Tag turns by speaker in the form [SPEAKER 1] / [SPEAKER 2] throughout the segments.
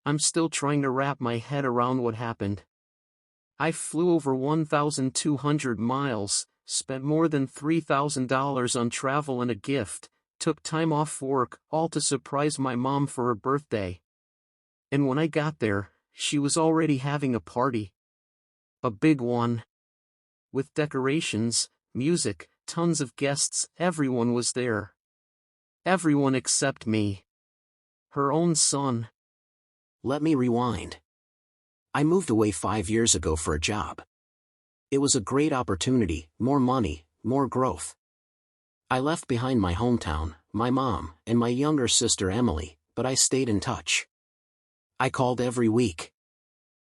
[SPEAKER 1] I'm still trying to wrap my head around what happened. I flew over 1,200 miles, spent more than $3,000 on travel and a gift, took time off work, all to surprise my mom for her birthday. And when I got there, she was already having a party. A big one. With decorations, music, tons of guests, everyone was there. Everyone except me. Her own son.
[SPEAKER 2] Let me rewind. I moved away 5 years ago for a job. It was a great opportunity, more money, more growth. I left behind my hometown, my mom, and my younger sister Emily, but I stayed in touch. I called every week.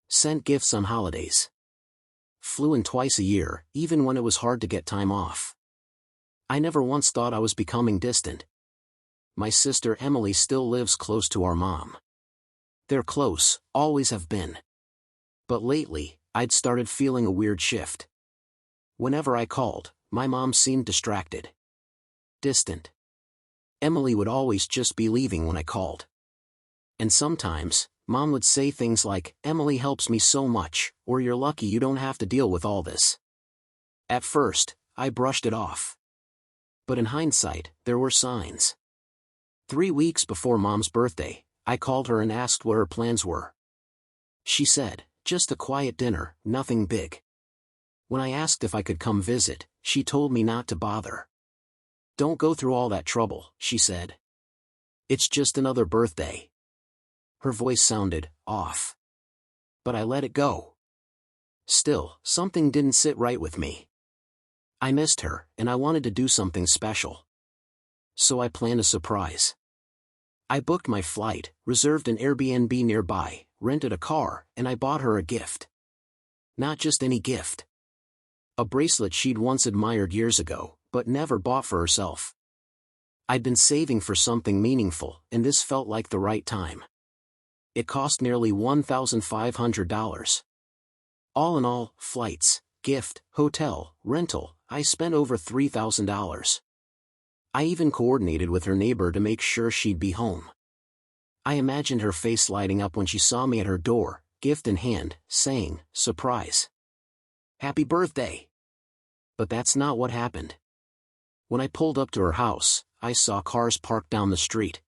[SPEAKER 2] Sent gifts on holidays. Flew in twice a year, even when it was hard to get time off. I never once thought I was becoming distant. My sister Emily still lives close to our mom. They're close, always have been. But lately, I'd started feeling a weird shift. Whenever I called, my mom seemed distracted. Distant. Emily would always just be leaving when I called. And sometimes, Mom would say things like, "Emily helps me so much," or "You're lucky you don't have to deal with all this." At first, I brushed it off. But in hindsight, there were signs. 3 weeks before Mom's birthday, I called her and asked what her plans were. She said, "Just a quiet dinner, nothing big." When I asked if I could come visit, she told me not to bother. "Don't go through all that trouble," she said. "It's just another birthday." Her voice sounded off. But I let it go. Still, something didn't sit right with me. I missed her, and I wanted to do something special. So I planned a surprise. I booked my flight, reserved an Airbnb nearby, rented a car, and I bought her a gift. Not just any gift. A bracelet she'd once admired years ago, but never bought for herself. I'd been saving for something meaningful, and this felt like the right time. It cost nearly $1,500. All in all, flights, gift, hotel, rental, I spent over $3,000. I even coordinated with her neighbor to make sure she'd be home. I imagined her face lighting up when she saw me at her door, gift in hand, saying, "Surprise. Happy birthday." But that's not what happened. When I pulled up to her house, I saw cars parked down the street.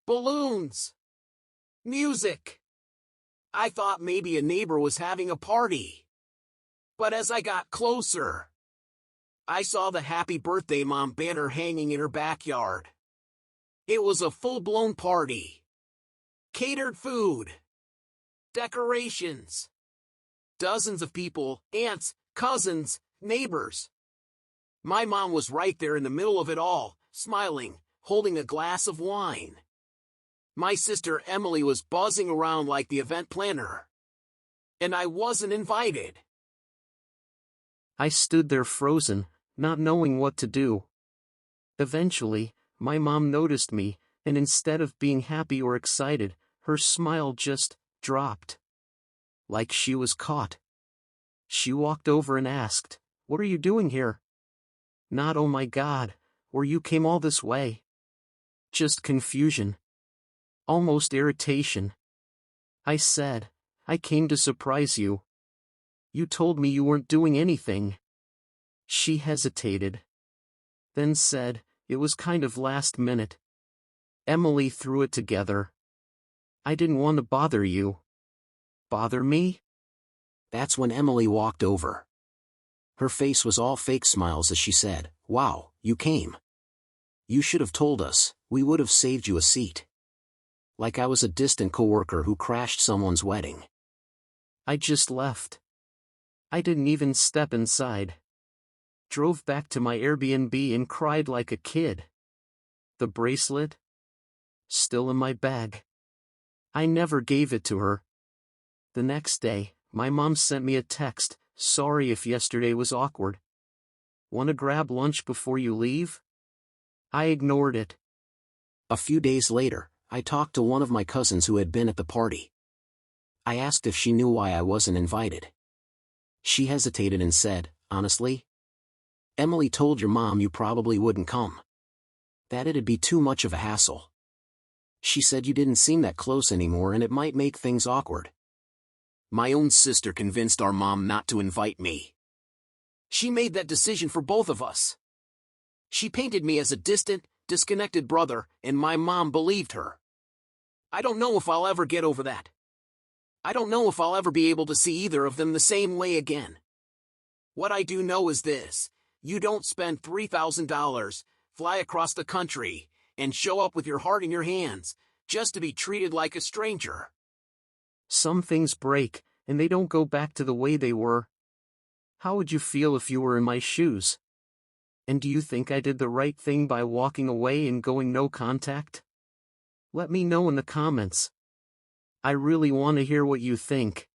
[SPEAKER 1] Balloons! Music! I thought maybe a neighbor was having a party. But as I got closer, I saw the Happy Birthday Mom banner hanging in her backyard. It was a full-blown party. Catered food. Decorations. Dozens of people, aunts, cousins, neighbors. My mom was right there in the middle of it all, smiling, holding a glass of wine. My sister Emily was buzzing around like the event planner. And I wasn't invited. I stood there frozen, not knowing what to do. Eventually, my mom noticed me, and instead of being happy or excited, her smile just dropped. Like she was caught. She walked over and asked, "What are you doing here?" Not "Oh my God, or you came all this way." Just confusion. Almost irritation. I said, "I came to surprise you. You told me you weren't doing anything." She hesitated. Then said, "It was kind of last minute." Emily threw it together. "I didn't want to bother you." Bother me?
[SPEAKER 2] That's when Emily walked over. Her face was all fake smiles as she said, "Wow, you came. You should have told us, we would have saved you a seat." Like I was a distant coworker who crashed someone's wedding. I just left. I didn't even step inside. Drove back to my Airbnb and cried like a kid. The bracelet? Still in my bag. I never gave it to her. The next day, my mom sent me a text, "Sorry if yesterday was awkward. Wanna grab lunch before you leave?" I ignored it. A few days later, I talked to one of my cousins who had been at the party. I asked if she knew why I wasn't invited. She hesitated and said, "Honestly? Emily told your mom you probably wouldn't come. That it'd be too much of a hassle." She said you didn't seem that close anymore and it might make things awkward.
[SPEAKER 1] My own sister convinced our mom not to invite me. She made that decision for both of us. She painted me as a distant, disconnected brother, and my mom believed her. I don't know if I'll ever get over that. I don't know if I'll ever be able to see either of them the same way again. What I do know is this: you don't spend $3,000, fly across the country, and show up with your heart in your hands, just to be treated like a stranger.
[SPEAKER 3] Some things break, and they don't go back to the way they were. How would you feel if you were in my shoes? And do you think I did the right thing by walking away and going no contact? Let me know in the comments. I really want to hear what you think.